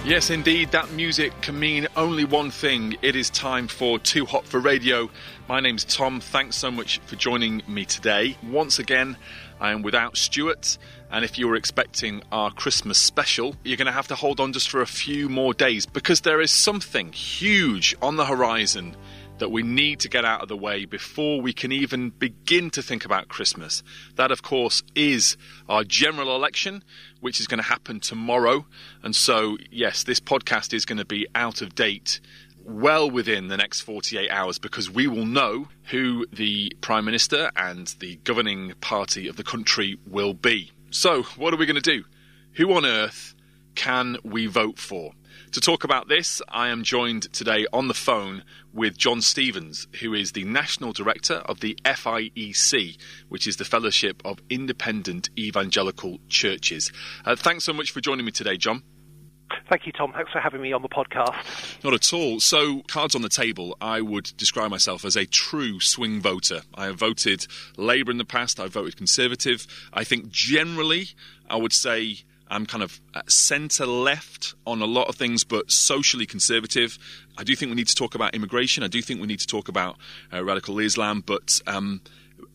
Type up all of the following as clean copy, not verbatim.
Yes, indeed, that music can mean only one thing. It is time for Too Hot for Radio. My name's Tom. Thanks so much for joining me today. Once again, I am without Stuart, and if you were expecting our Christmas special, you're going to have to hold on just for a few more days, because there is something huge on the horizon that we need to get out of the way before we can even begin to think about Christmas. That, of course, is our general election, which is going to happen tomorrow. And so, yes, this podcast is going to be out of date well within the next 48 hours, because we will know who the Prime Minister and the governing party of the country will be. So, what are we going to do? Who on earth can we vote for? To talk about this, I am joined today on the phone with John Stevens, who is the National Director of the FIEC, which is the Fellowship of Independent Evangelical Churches. Thanks so much for joining me today, John. Thank you, Tom. Thanks for having me on the podcast. Not at all. So, cards on the table, I would describe myself as a true swing voter. I have voted Labour in the past, I've voted Conservative. I think generally, I would say I'm kind of centre-left on a lot of things, but socially conservative. I do think we need to talk about immigration. I do think we need to talk about radical Islam, but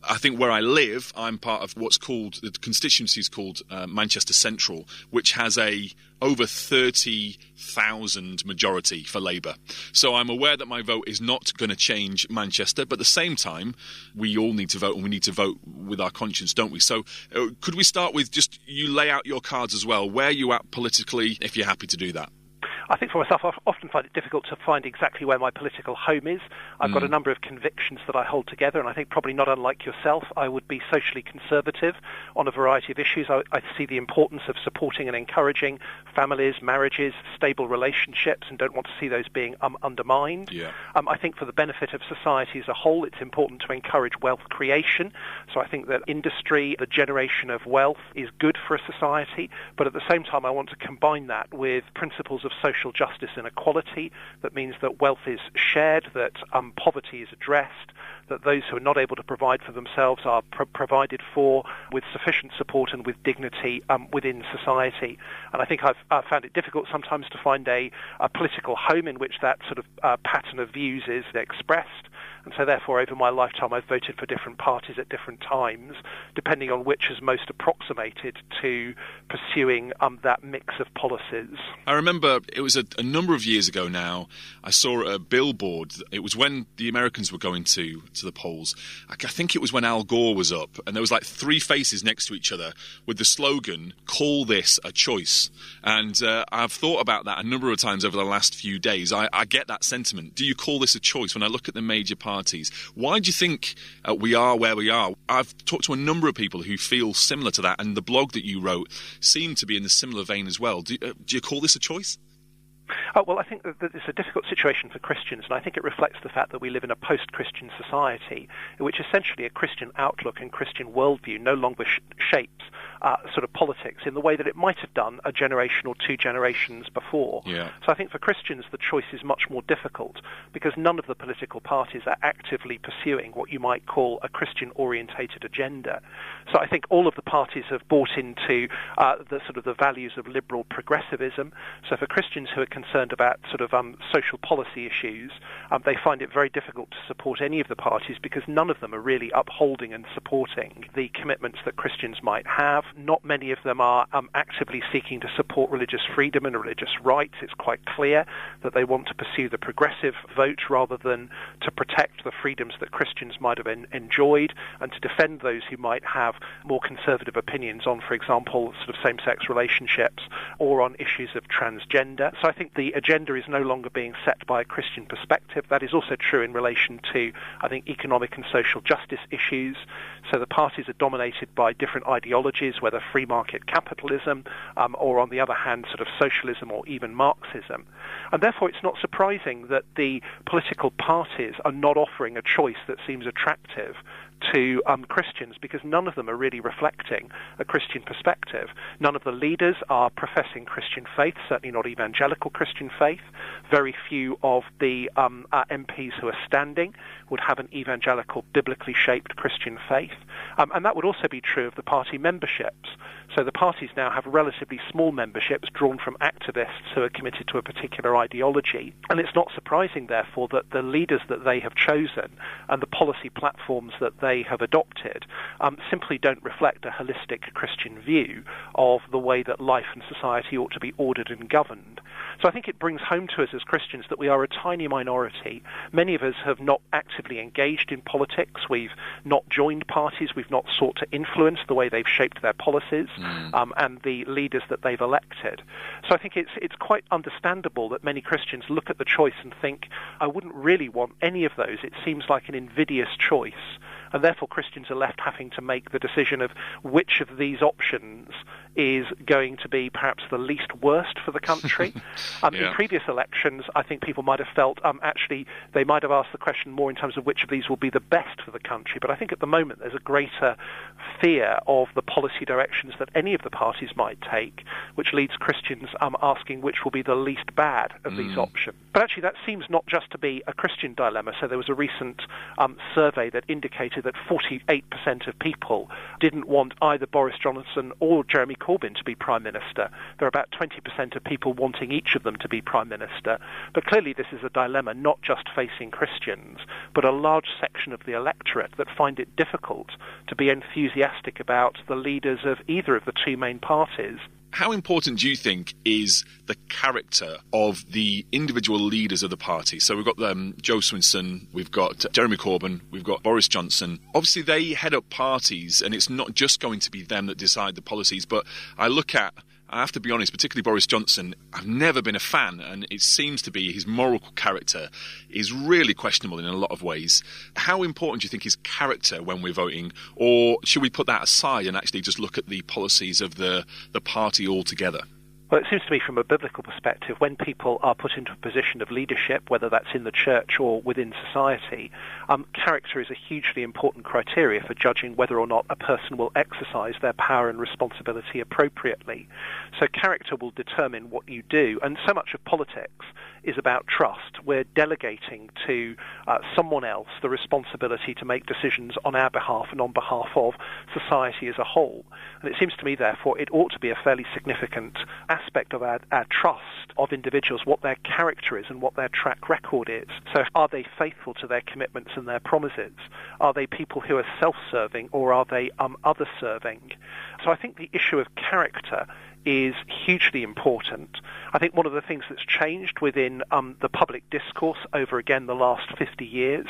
I think where I live, I'm part of what's called, the constituency is called Manchester Central, which has a over 30,000 majority for Labour. So I'm aware that my vote is not going to change Manchester, but at the same time, we all need to vote, and we need to vote with our conscience, don't we? So could we start with just you lay out your cards as well, where you at politically, if you're happy to do that? I think for myself, I often find it difficult to find exactly where my political home is. I've got a number of convictions that I hold together, and I think probably not unlike yourself, I would be socially conservative on a variety of issues. I see the importance of supporting and encouraging families, marriages, stable relationships, and don't want to see those being undermined. Yeah. I think for the benefit of society as a whole, it's important to encourage wealth creation. So I think that industry, the generation of wealth, is good for a society, but at the same time, I want to combine that with principles of social justice and equality. That means that wealth is shared, that poverty is addressed, that those who are not able to provide for themselves are provided for with sufficient support and with dignity within society. And I think I've found it difficult sometimes to find a political home in which that sort of pattern of views is expressed. And so therefore, over my lifetime, I've voted for different parties at different times, depending on which is most approximated to pursuing that mix of policies. I remember it was a number of years ago now, I saw a billboard. It was when the Americans were going to the polls. I think it was when Al Gore was up, and there was like three faces next to each other with the slogan, "Call this a choice." And I've thought about that a number of times over the last few days. I get that sentiment. Do you call this a choice? When I look at the major parties, why do you think we are where we are? I've talked to a number of people who feel similar to that, and the blog that you wrote seemed to be in a similar vein as well. Do you call this a choice? Well, I think that it's a difficult situation for Christians, and I think it reflects the fact that we live in a post-Christian society in which essentially a Christian outlook and Christian worldview no longer shapes sort of politics in the way that it might have done a generation or two generations before. Yeah. So I think for Christians the choice is much more difficult because none of the political parties are actively pursuing what you might call a Christian-orientated agenda. So I think all of the parties have bought into the sort of the values of liberal progressivism. So for Christians who are concerned about sort of social policy issues, they find it very difficult to support any of the parties because none of them are really upholding and supporting the commitments that Christians might have. Not many of them are actively seeking to support religious freedom and religious rights. It's quite clear that they want to pursue the progressive vote rather than to protect the freedoms that Christians might have enjoyed and to defend those who might have more conservative opinions on, for example, sort of same-sex relationships or on issues of transgender. So I think the agenda is no longer being set by a Christian perspective. That is also true in relation to, I think, economic and social justice issues. So the parties are dominated by different ideologies, whether free market capitalism or, on the other hand, sort of socialism or even Marxism. And therefore, it's not surprising that the political parties are not offering a choice that seems attractive to Christians because none of them are really reflecting a Christian perspective. None of the leaders are professing Christian faith, certainly not evangelical Christian faith. Very few of the MPs who are standing would have an evangelical, biblically shaped Christian faith. And that would also be true of the party memberships. So the parties now have relatively small memberships drawn from activists who are committed to a particular ideology. And it's not surprising, therefore, that the leaders that they have chosen and the policy platforms that they have adopted simply don't reflect a holistic Christian view of the way that life and society ought to be ordered and governed. So I think it brings home to us as Christians that we are a tiny minority. Many of us have not actively engaged in politics. We've not joined parties. We've not sought to influence the way they've shaped their policies and the leaders that they've elected. So I think it's quite understandable that many Christians look at the choice and think, I wouldn't really want any of those. It seems like an invidious choice. And therefore Christians are left having to make the decision of which of these options is going to be perhaps the least worst for the country. In previous elections, I think people might have felt actually they might have asked the question more in terms of which of these will be the best for the country. But I think at the moment there's a greater fear of the policy directions that any of the parties might take, which leads Christians asking which will be the least bad of these options. But actually that seems not just to be a Christian dilemma. So there was a recent survey that indicated that 48% of people didn't want either Boris Johnson or Jeremy Corbyn to be Prime Minister. There are about 20% of people wanting each of them to be Prime Minister. But clearly this is a dilemma not just facing Christians, but a large section of the electorate that find it difficult to be enthusiastic about the leaders of either of the two main parties. How important do you think is the character of the individual leaders of the party? So we've got Jo Swinson, we've got Jeremy Corbyn, we've got Boris Johnson. Obviously they head up parties and it's not just going to be them that decide the policies, but I have to be honest, particularly Boris Johnson, I've never been a fan, and it seems to be his moral character is really questionable in a lot of ways. How important do you think is character when we're voting, or should we put that aside and actually just look at the policies of the party altogether? Well, it seems to me from a biblical perspective, when people are put into a position of leadership, whether that's in the church or within society, character is a hugely important criteria for judging whether or not a person will exercise their power and responsibility appropriately. So character will determine what you do, and so much of politics is about trust. We're delegating to someone else the responsibility to make decisions on our behalf and on behalf of society as a whole. And it seems to me, therefore, it ought to be a fairly significant aspect of our trust of individuals, what their character is and what their track record is. So are they faithful to their commitments and their promises? Are they people who are self-serving, or are they other-serving? So I think the issue of character is hugely important. I think one of the things that's changed within the public discourse over, again, the last 50 years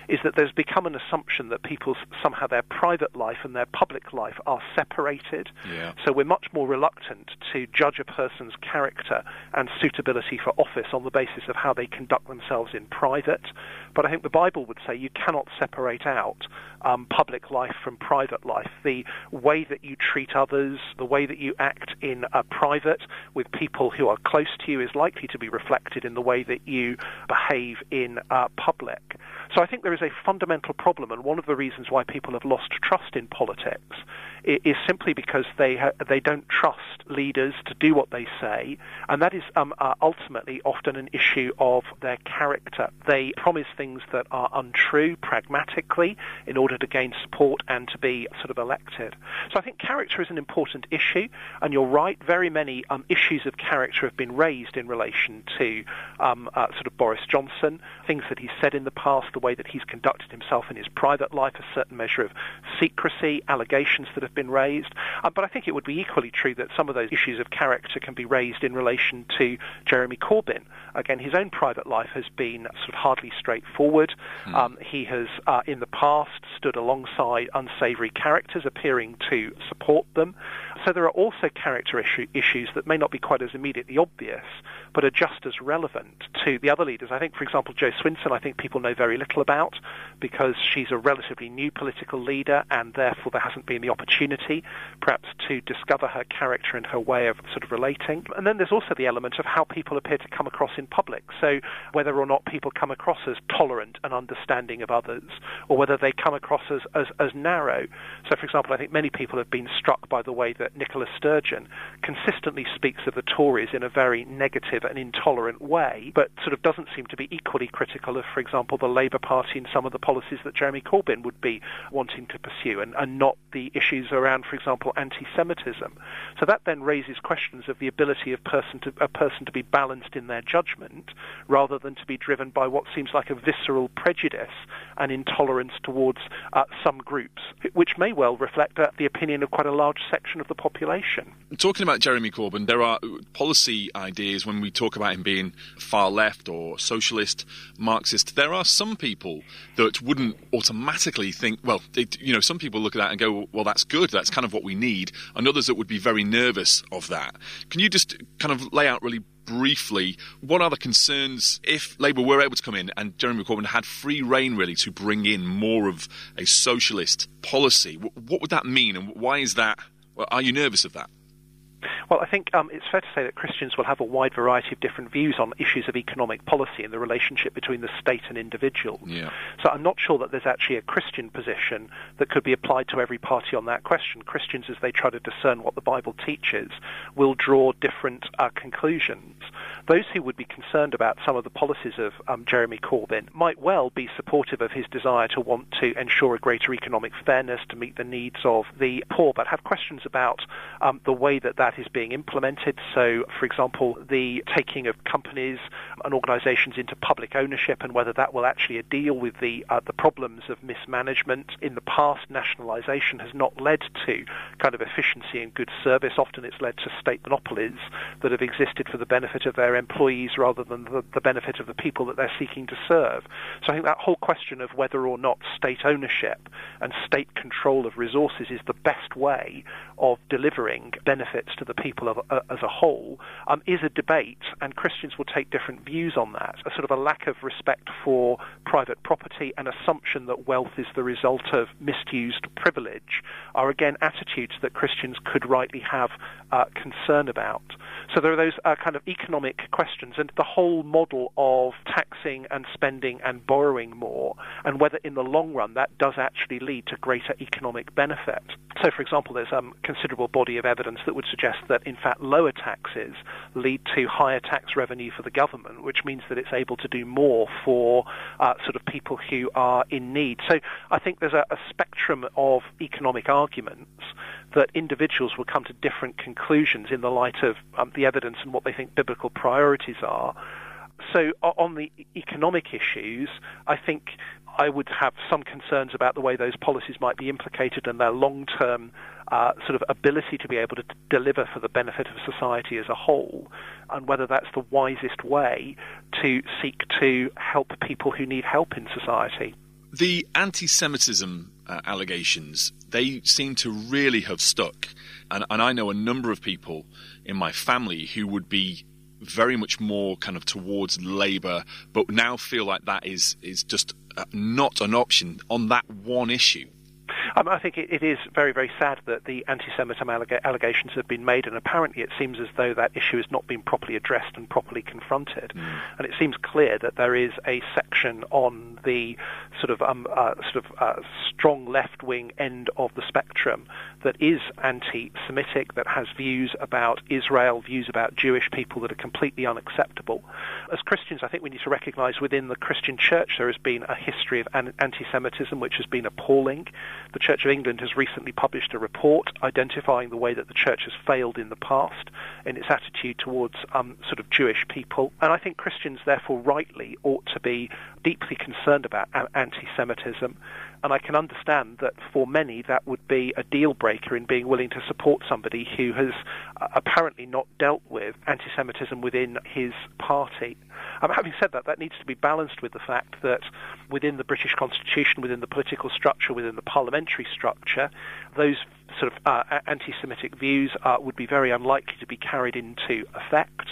is that there's become an assumption that people's somehow their private life and their public life are separated. Yeah. So we're much more reluctant to judge a person's character and suitability for office on the basis of how they conduct themselves in private. But I think the Bible would say you cannot separate out public life from private life. The way that you treat others, the way that you act in private with people who are close to you is likely to be reflected in the way that you behave in public. So I think there is a fundamental problem, and one of the reasons why people have lost trust in politics is simply because they don't trust leaders to do what they say, and that is ultimately often an issue of their character. They promise things that are untrue pragmatically in order to gain support and to be sort of elected. So I think character is an important issue, and you're right, very many issues of character have been raised in relation to sort of Boris Johnson, things that he's said in the past, the way that he's conducted himself in his private life, a certain measure of secrecy, allegations that have been raised. But I think it would be equally true that some of those issues of character can be raised in relation to Jeremy Corbyn. Again, his own private life has been sort of hardly straightforward. He has, in the past, stood alongside unsavoury characters, appearing to support them. So there are also character issues that may not be quite as immediately obvious, but are just as relevant to the other leaders. I think, for example, Jo Swinson, I think people know very little about, because she's a relatively new political leader, and therefore there hasn't been the opportunity, perhaps, to discover her character and her way of sort of relating. And then there's also the element of how people appear to come across in public. So whether or not people come across as tolerant and understanding of others, or whether they come across as narrow. So, for example, I think many people have been struck by the way that Nicola Sturgeon consistently speaks of the Tories in a very negative and intolerant way, but sort of doesn't seem to be equally critical of, for example, the Labour Party and some of the policies that Jeremy Corbyn would be wanting to pursue, and not the issues around, for example, anti-Semitism. So that then raises questions of the ability of a person to be balanced in their judgment, rather than to be driven by what seems like a visceral prejudice and intolerance towards some groups, which may well reflect the opinion of quite a large section of the population. Talking about Jeremy Corbyn, there are policy ideas when we talk about him being far left or socialist, Marxist. There are some people that wouldn't automatically think, well, some people look at that and go, well, that's good, that's kind of what we need, and others that would be very nervous of that. Can you just kind of lay out really briefly, what are the concerns if Labour were able to come in and Jeremy Corbyn had free rein really to bring in more of a socialist policy? What would that mean, and why is that? Well, are you nervous of that? Well, I think it's fair to say that Christians will have a wide variety of different views on issues of economic policy and the relationship between the state and individuals. Yeah. So I'm not sure that there's actually a Christian position that could be applied to every party on that question. Christians, as they try to discern what the Bible teaches, will draw different conclusions. Those who would be concerned about some of the policies of Jeremy Corbyn might well be supportive of his desire to want to ensure a greater economic fairness, to meet the needs of the poor, but have questions about the way that is being implemented. So, for example, the taking of companies and organisations into public ownership, and whether that will actually deal with the problems of mismanagement. In the past, nationalisation has not led to kind of efficiency and good service. Often it's led to state monopolies that have existed for the benefit of their employees rather than the benefit of the people that they're seeking to serve. So I think that whole question of whether or not state ownership and state control of resources is the best way of delivering benefits to the people as a whole is a debate, and Christians will take different views on that. A sort of a lack of respect for private property, an assumption that wealth is the result of misused privilege, are again attitudes that Christians could rightly have concern about. So there are those kind of economic questions, and the whole model of taxing and spending and borrowing more, and whether in the long run that does actually lead to greater economic benefit. So, for example, there's a considerable body of evidence that would suggest that, in fact, lower taxes lead to higher tax revenue for the government, which means that it's able to do more for sort of people who are in need. So I think there's a spectrum of economic arguments that individuals will come to different conclusions in the light of the evidence and what they think biblical priorities are. So on the economic issues, I think I would have some concerns about the way those policies might be implicated and their long-term sort of ability to be able to deliver for the benefit of society as a whole, and whether that's the wisest way to seek to help people who need help in society. The anti-Semitism allegations, they seem to really have stuck. And I know a number of people in my family who would be very much more kind of towards Labour, but now feel like that is just not an option on that one issue. I think it is very, very sad that the anti-Semitism allegations have been made, and apparently it seems as though that issue has not been properly addressed and properly confronted. And it seems clear that there is a section on the sort of strong left-wing end of the spectrum that is anti-Semitic, that has views about Israel, views about Jewish people that are completely unacceptable. As Christians, I think we need to recognise within the Christian church there has been a history of anti-Semitism which has been appalling. The Church of England has recently published a report identifying the way that the church has failed in the past in its attitude towards sort of Jewish people. And I think Christians, therefore, rightly ought to be deeply concerned about anti-Semitism. And I can understand that for many that would be a deal breaker in being willing to support somebody who has apparently not dealt with anti-Semitism within his party. Having said that, that needs to be balanced with the fact that within the British Constitution, within the political structure, within the parliamentary structure, those sort of anti-Semitic views would be very unlikely to be carried into effect.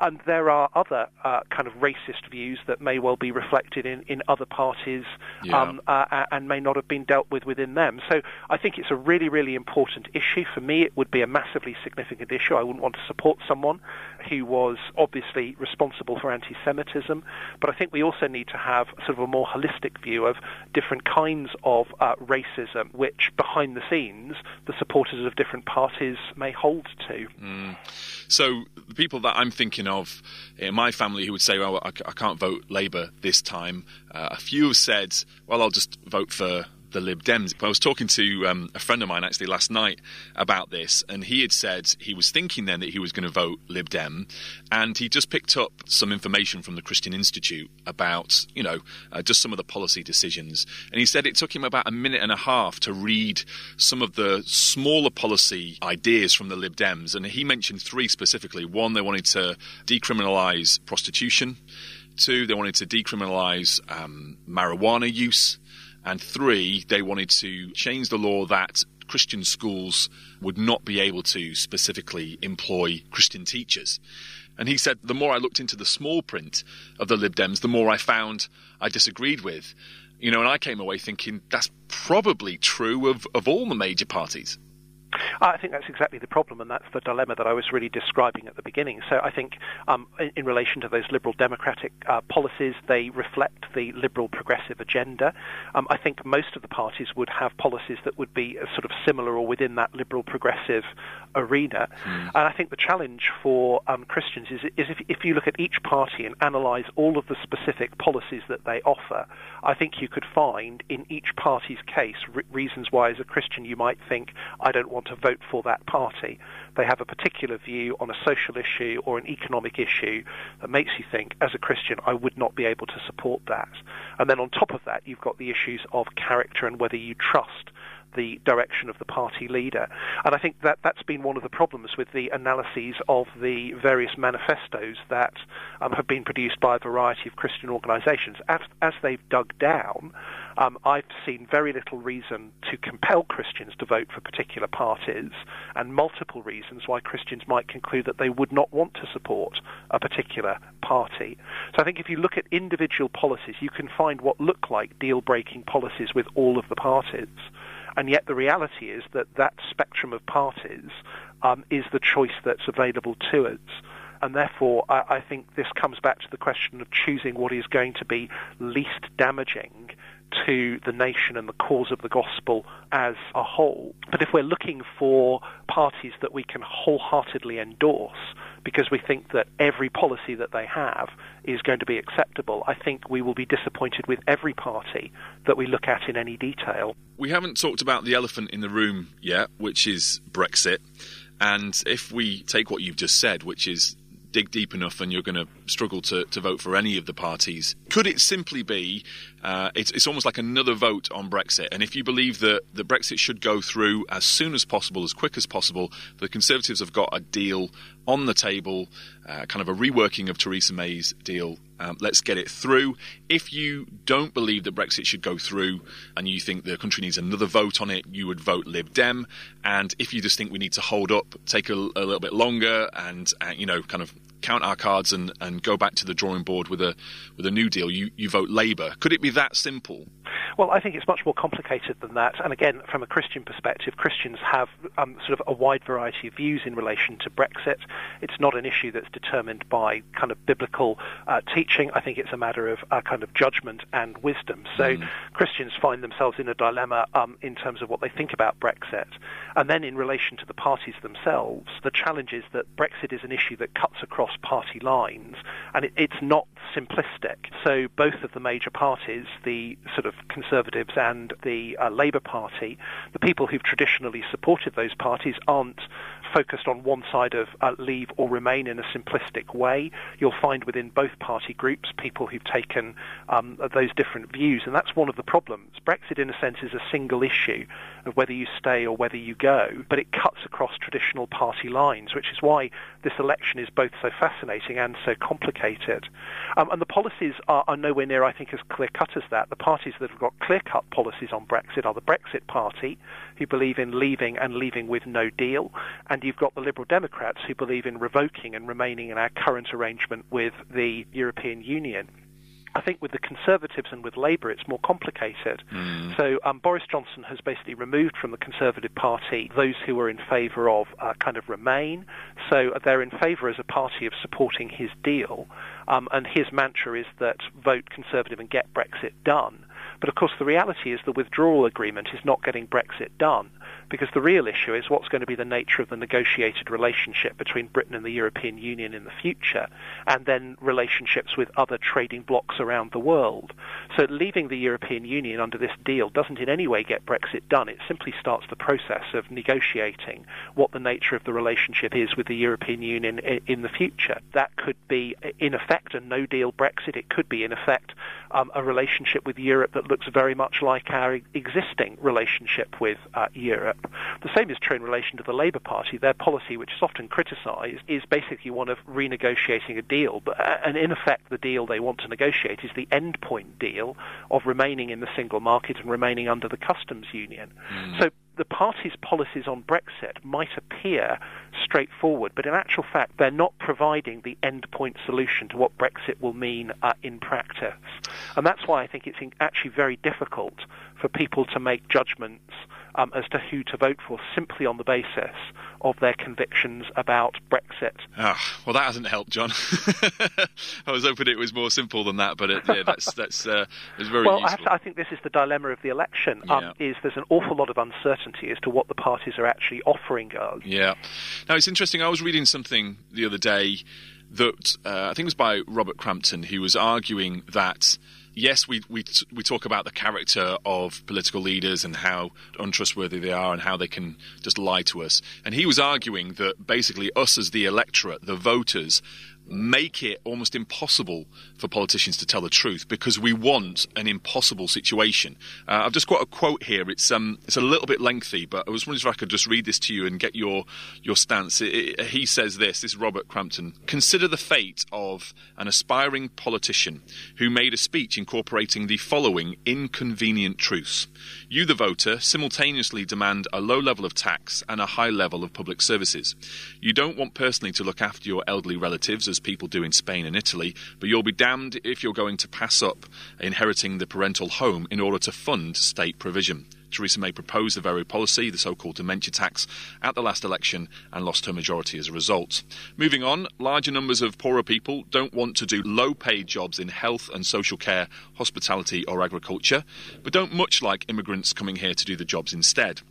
And there are other kind of racist views that may well be reflected in other parties and may not have been dealt with within them. So I think it's a really, really important issue. For me, it would be a massively significant issue. I wouldn't want to support someone who was obviously responsible for anti-Semitism, but I think we also need to have sort of a more holistic view of different kinds of racism, which behind the scenes the supporters of different parties may hold to. So the people that I'm thinking of in my family who would say, well, I can't vote Labour this time, a few have said, well, I'll just vote for the Lib Dems. I was talking to a friend of mine actually last night about this, and he had said he was thinking then that he was going to vote Lib Dem, and he just picked up some information from the Christian Institute about, just some of the policy decisions. And he said it took him about a minute and a half to read some of the smaller policy ideas from the Lib Dems, and he mentioned three specifically. One, they wanted to decriminalise prostitution. Two, they wanted to decriminalise marijuana use. And three, they wanted to change the law that Christian schools would not be able to specifically employ Christian teachers. And he said the more I looked into the small print of the Lib Dems, the more I found I disagreed with. And I came away thinking that's probably true of all the major parties. I think that's exactly the problem, and that's the dilemma that I was really describing at the beginning. So I think in relation to those liberal democratic policies, they reflect the liberal progressive agenda. I think most of the parties would have policies that would be sort of similar or within that liberal progressive arena. And I think the challenge for Christians is if you look at each party and analyse all of the specific policies that they offer, I think you could find in each party's case reasons why as a Christian you might think, I don't want to vote for that party. They have a particular view on a social issue or an economic issue that makes you think, as a Christian, I would not be able to support that. And then on top of that, you've got the issues of character and whether you trust the direction of the party leader. And I think that's been one of the problems with the analyses of the various manifestos that have been produced by a variety of Christian organisations. As they've dug down, I've seen very little reason to compel Christians to vote for particular parties, and multiple reasons why Christians might conclude that they would not want to support a particular party. So I think if you look at individual policies, you can find what look like deal-breaking policies with all of the parties. And yet the reality is that spectrum of parties is the choice that's available to us. And therefore, I think this comes back to the question of choosing what is going to be least damaging to the nation and the cause of the gospel as a whole. But if we're looking for parties that we can wholeheartedly endorse because we think that every policy that they have is going to be acceptable, I think we will be disappointed with every party that we look at in any detail. We haven't talked about the elephant in the room yet, which is Brexit. And if we take what you've just said, which is dig deep enough and you're going to struggle to vote for any of the parties, could it simply be it's almost like another vote on Brexit? And if you believe that Brexit should go through as soon as possible, as quick as possible, the Conservatives have got a deal on the table, kind of a reworking of Theresa May's deal. Let's get it through. If you don't believe that Brexit should go through and you think the country needs another vote on it, you would vote Lib Dem. And if you just think we need to hold up, take a little bit longer and, kind of count our cards and go back to the drawing board with a new deal, you vote Labour. Could it be that simple? Well, I think it's much more complicated than that. And again, from a Christian perspective, Christians have sort of a wide variety of views in relation to Brexit. It's not an issue that's determined by kind of biblical teaching. I think it's a matter of kind of judgment and wisdom. So Christians find themselves in a dilemma in terms of what they think about Brexit. And then in relation to the parties themselves, the challenge is that Brexit is an issue that cuts across party lines, and it's not simplistic. So both of the major parties, the sort of Conservatives and the Labour Party, the people who've traditionally supported those parties aren't focused on one side of leave or remain in a simplistic way. You'll find within both party groups people who've taken those different views, and that's one of the problems. Brexit, in a sense, is a single issue of whether you stay or whether you go, but it cuts across traditional party lines, which is why this election is both so fascinating and so complicated. And the policies are nowhere near, I think, as clear-cut as that. The parties that have got clear-cut policies on Brexit are the Brexit Party, who believe in leaving and leaving with no deal, and and you've got the Liberal Democrats who believe in revoking and remaining in our current arrangement with the European Union. I think with the Conservatives and with Labour, it's more complicated. So Boris Johnson has basically removed from the Conservative Party those who are in favour of kind of Remain. So they're in favour as a party of supporting his deal. And his mantra is that vote Conservative and get Brexit done. But of course, the reality is the withdrawal agreement is not getting Brexit done, because the real issue is what's going to be the nature of the negotiated relationship between Britain and the European Union in the future, and then relationships with other trading blocs around the world. So leaving the European Union under this deal doesn't in any way get Brexit done. It simply starts the process of negotiating what the nature of the relationship is with the European Union in the future. That could be, in effect, a no-deal Brexit. It could be, in effect, a relationship with Europe that looks very much like our existing relationship with Europe. The same is true in relation to the Labour Party. Their policy, which is often criticised, is basically one of renegotiating a deal. And in effect, the deal they want to negotiate is the endpoint deal of remaining in the single market and remaining under the customs union. So the party's policies on Brexit might appear straightforward, but in actual fact, they're not providing the endpoint solution to what Brexit will mean in practice. And that's why I think it's actually very difficult for people to make judgments as to who to vote for simply on the basis of their convictions about Brexit. Well, that hasn't helped, John. I was hoping it was more simple than that, but that's very well, useful. I think this is the dilemma of the election, is there's an awful lot of uncertainty as to what the parties are actually offering us. Yeah. Now, it's interesting. I was reading something the other day that I think it was by Robert Crampton, who was arguing that yes, we talk about the character of political leaders and how untrustworthy they are and how they can just lie to us. And he was arguing that basically us as the electorate, the voters, make it almost impossible for politicians to tell the truth because we want an impossible situation. I've just got a quote here. It's a little bit lengthy, but I was wondering if I could just read this to you and get your stance. He says this is Robert Crampton. Consider the fate of an aspiring politician who made a speech incorporating the following inconvenient truths. You, the voter, simultaneously demand a low level of tax and a high level of public services. You don't want personally to look after your elderly relatives as people do in Spain and Italy, but you'll be damned if you're going to pass up inheriting the parental home in order to fund state provision. Theresa May proposed the very policy, the so-called dementia tax, at the last election and lost her majority as a result. Moving on, larger numbers of poorer people don't want to do low-paid jobs in health and social care, hospitality or agriculture, but don't much like immigrants coming here to do the jobs instead.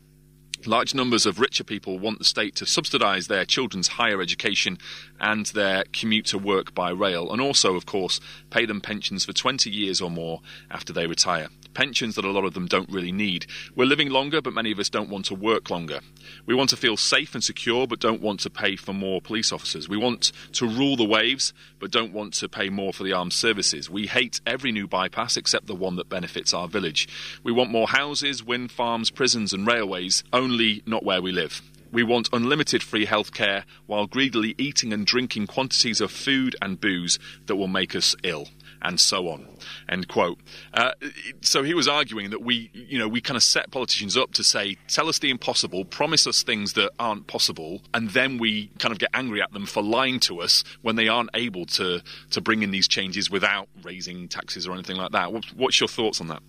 Large numbers of richer people want the state to subsidise their children's higher education and their commute to work by rail, and also, of course, pay them pensions for 20 years or more after they retire. Pensions that a lot of them don't really need. We're living longer, but many of us don't want to work longer. We want to feel safe and secure, but don't want to pay for more police officers. We want to rule the waves, but don't want to pay more for the armed services. We hate every new bypass except the one that benefits our village. We want more houses, wind farms, prisons and railways, only not where we live. We want unlimited free healthcare while greedily eating and drinking quantities of food and booze that will make us ill. And so on, end quote. So he was arguing that we kind of set politicians up to say, tell us the impossible, promise us things that aren't possible, and then we kind of get angry at them for lying to us when they aren't able to bring in these changes without raising taxes or anything like that. What's your thoughts on that?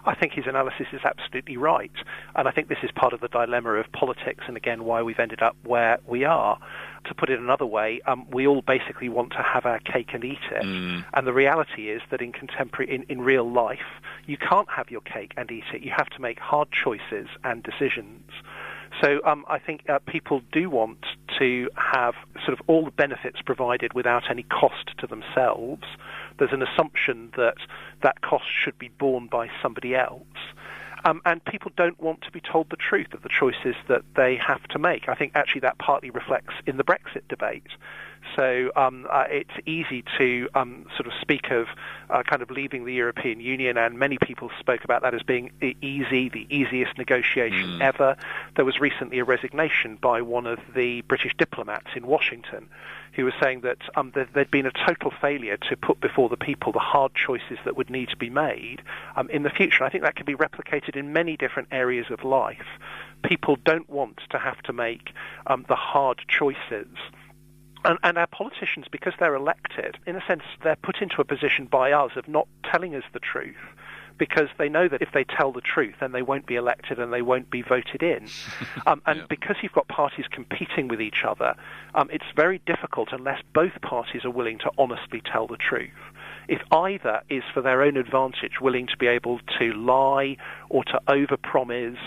I think his analysis is absolutely right. And I think this is part of the dilemma of politics and, again, why we've ended up where we are. To put it another way, we all basically want to have our cake and eat it. And the reality is that in real life, you can't have your cake and eat it. You have to make hard choices and decisions. So I think people do want to have sort of all the benefits provided without any cost to themselves. There's an assumption that that cost should be borne by somebody else. And people don't want to be told the truth of the choices that they have to make. I think actually that partly reflects in the Brexit debate. So it's easy to sort of speak of kind of leaving the European Union, and many people spoke about that as being easy, the easiest negotiation ever. There was recently a resignation by one of the British diplomats in Washington who was saying that there'd been a total failure to put before the people the hard choices that would need to be made in the future. I think that can be replicated in many different areas of life. People don't want to have to make the hard choices. And our politicians, because they're elected, in a sense, they're put into a position by us of not telling us the truth, because they know that if they tell the truth, then they won't be elected and they won't be voted in. Because you've got parties competing with each other, it's very difficult unless both parties are willing to honestly tell the truth. If either is for their own advantage willing to be able to lie or to overpromise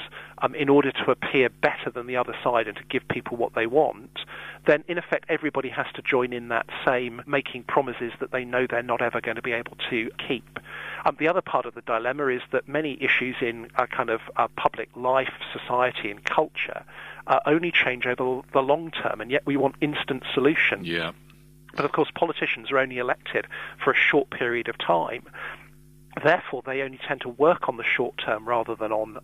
in order to appear better than the other side and to give people what they want, then in effect everybody has to join in that same making promises that they know they're not ever going to be able to keep. The other part of the dilemma is that many issues in kind of public life, society and culture only change over the long term, and yet we want instant solutions. Yeah. But of course politicians are only elected for a short period of time. Therefore, they only tend to work on the short term rather than on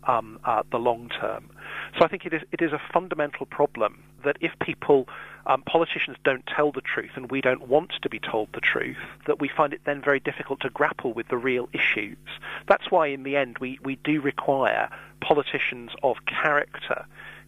the long term. So I think it is a fundamental problem that if politicians don't tell the truth, and we don't want to be told the truth, that we find it then very difficult to grapple with the real issues. That's why in the end we do require politicians of character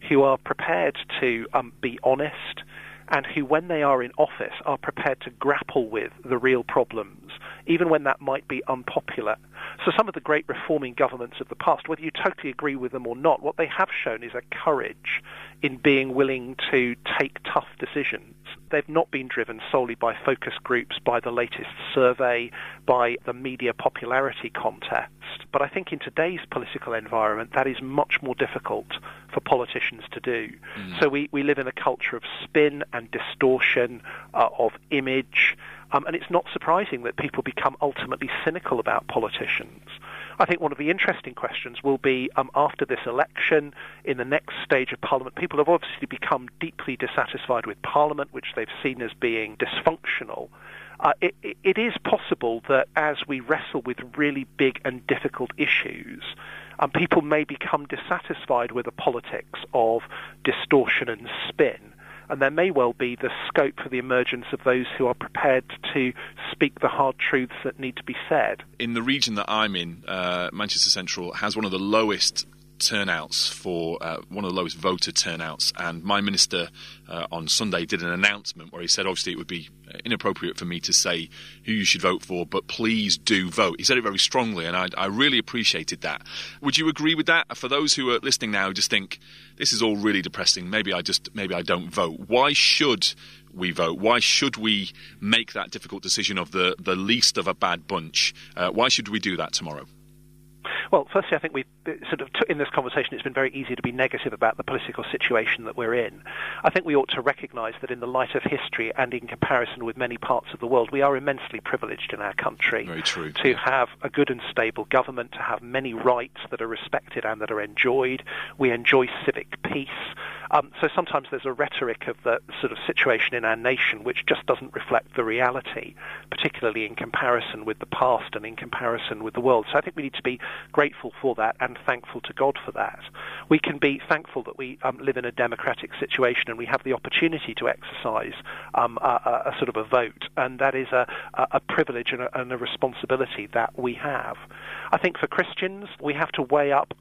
who are prepared to be honest, and who, when they are in office, are prepared to grapple with the real problems, even when that might be unpopular. So some of the great reforming governments of the past, whether you totally agree with them or not, what they have shown is a courage in being willing to take tough decisions. They've not been driven solely by focus groups, by the latest survey, by the media popularity contest. But I think in today's political environment, that is much more difficult for politicians to do. So we live in a culture of spin and distortion, of image, and it's not surprising that people become ultimately cynical about politicians. I think one of the interesting questions will be, after this election, in the next stage of Parliament, people have obviously become deeply dissatisfied with Parliament, which they've seen as being dysfunctional. It is possible that as we wrestle with really big and difficult issues, people may become dissatisfied with the politics of distortion and spin. And there may well be the scope for the emergence of those who are prepared to speak the hard truths that need to be said. In the region that I'm in, Manchester Central has one of the lowest turnouts for one of the lowest voter turnouts, and my minister on Sunday did an announcement where he said obviously it would be inappropriate for me to say who you should vote for, but please do vote. He said it very strongly, and I really appreciated that. Would you agree with that? For those who are listening now who just think this is all really depressing, maybe I don't vote. Why should we vote? Why should we make that difficult decision of the least of a bad bunch? Why should we do that tomorrow? Well, firstly, I think in this conversation, it's been very easy to be negative about the political situation that we're in. I think we ought to recognise that in the light of history and in comparison with many parts of the world, we are immensely privileged in our country. Very true. To have a good and stable government, to have many rights that are respected and that are enjoyed. We enjoy civic peace. So sometimes there's a rhetoric of the sort of situation in our nation which just doesn't reflect the reality, particularly in comparison with the past and in comparison with the world. So I think we need to be grateful for that and thankful to God for that. We can be thankful that we live in a democratic situation and we have the opportunity to exercise a sort of a vote, and that is a privilege and a responsibility that we have. I think for Christians, we have to weigh up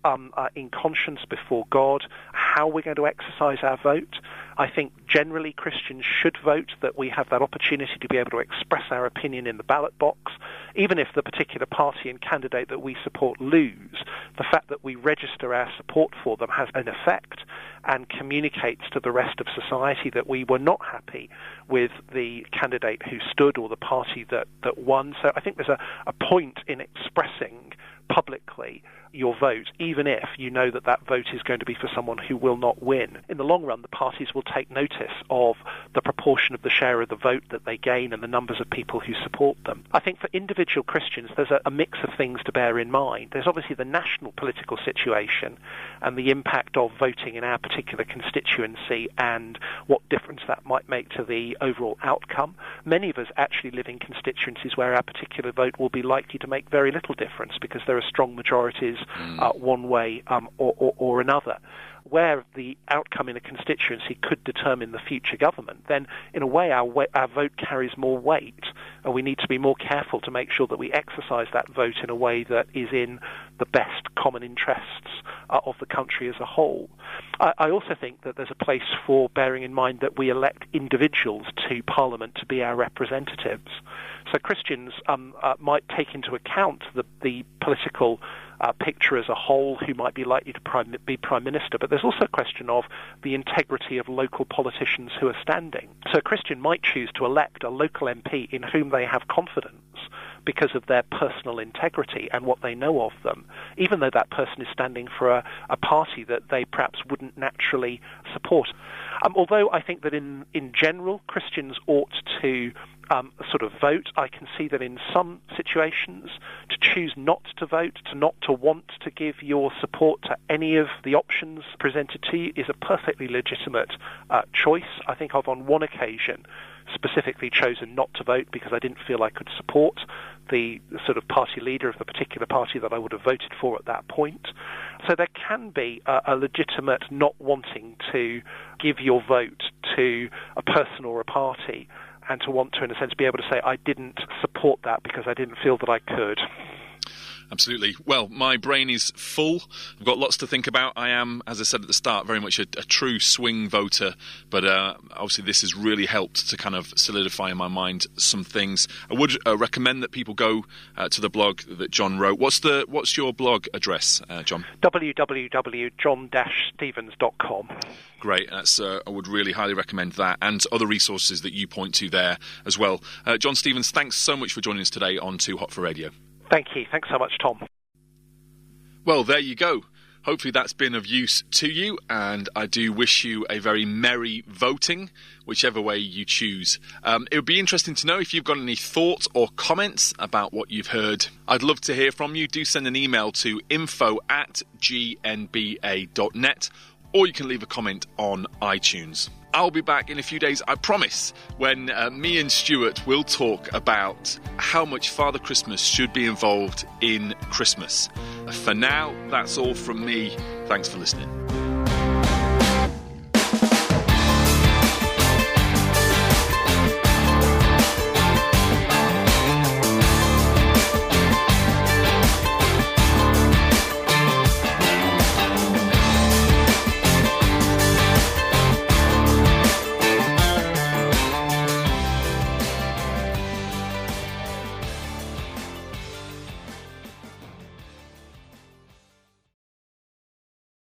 in conscience before God how we're going to exercise our vote. I think generally Christians should vote, that we have that opportunity to be able to express our opinion in the ballot box. Even if the particular party and candidate that we support lose, the fact that we register our support for them has an effect and communicates to the rest of society that we were not happy with the candidate who stood or the party that won. So I think there's a point in expressing publicly your vote, even if you know that that vote is going to be for someone who will not win. In the long run, the parties will take notice of the proportion of the share of the vote that they gain and the numbers of people who support them. I think for individual Christians, there's a mix of things to bear in mind. There's obviously the national political situation and the impact of voting in our particular constituency and what difference that might make to the overall outcome. Many of us actually live in constituencies where our particular vote will be likely to make very little difference because there are strong majorities one way or another. where the outcome in a constituency could determine the future government, then in a way our vote carries more weight, and we need to be more careful to make sure that we exercise that vote in a way that is in the best common interests of the country as a whole. I also think that there's a place for bearing in mind that we elect individuals to Parliament to be our representatives. So Christians might take into account the political picture as a whole, who might be likely to be Prime Minister, but there's also a question of the integrity of local politicians who are standing. So a Christian might choose to elect a local MP in whom they have confidence because of their personal integrity and what they know of them, even though that person is standing for a party that they perhaps wouldn't naturally support. Although I think that in general, Christians ought to sort of vote, I can see that in some situations to choose not to vote, to not to want to give your support to any of the options presented to you is a perfectly legitimate choice. I think I've on one occasion specifically chosen not to vote because I didn't feel I could support the sort of party leader of the particular party that I would have voted for at that point. So there can be a legitimate not wanting to give your vote to a person or a party, and to want to, in a sense, be able to say, I didn't support that because I didn't feel that I could. Absolutely. Well, my brain is full. I've got lots to think about. I am, as I said at the start, very much a true swing voter, but obviously this has really helped to kind of solidify in my mind some things. I would recommend that people go to the blog that John wrote. What's your blog address, John? www.john-stevens.com. Great. I would really highly recommend that, and other resources that you point to there as well. John Stevens, thanks so much for joining us today on Too Hot for Radio. Thank you. Thanks so much, Tom. Well, there you go. Hopefully that's been of use to you, and I do wish you a very merry voting, whichever way you choose. It would be interesting to know if you've got any thoughts or comments about what you've heard. I'd love to hear from you. Do send an email to info@gnba.net, or you can leave a comment on iTunes. I'll be back in a few days, I promise, when me and Stuart will talk about how much Father Christmas should be involved in Christmas. For now, that's all from me. Thanks for listening.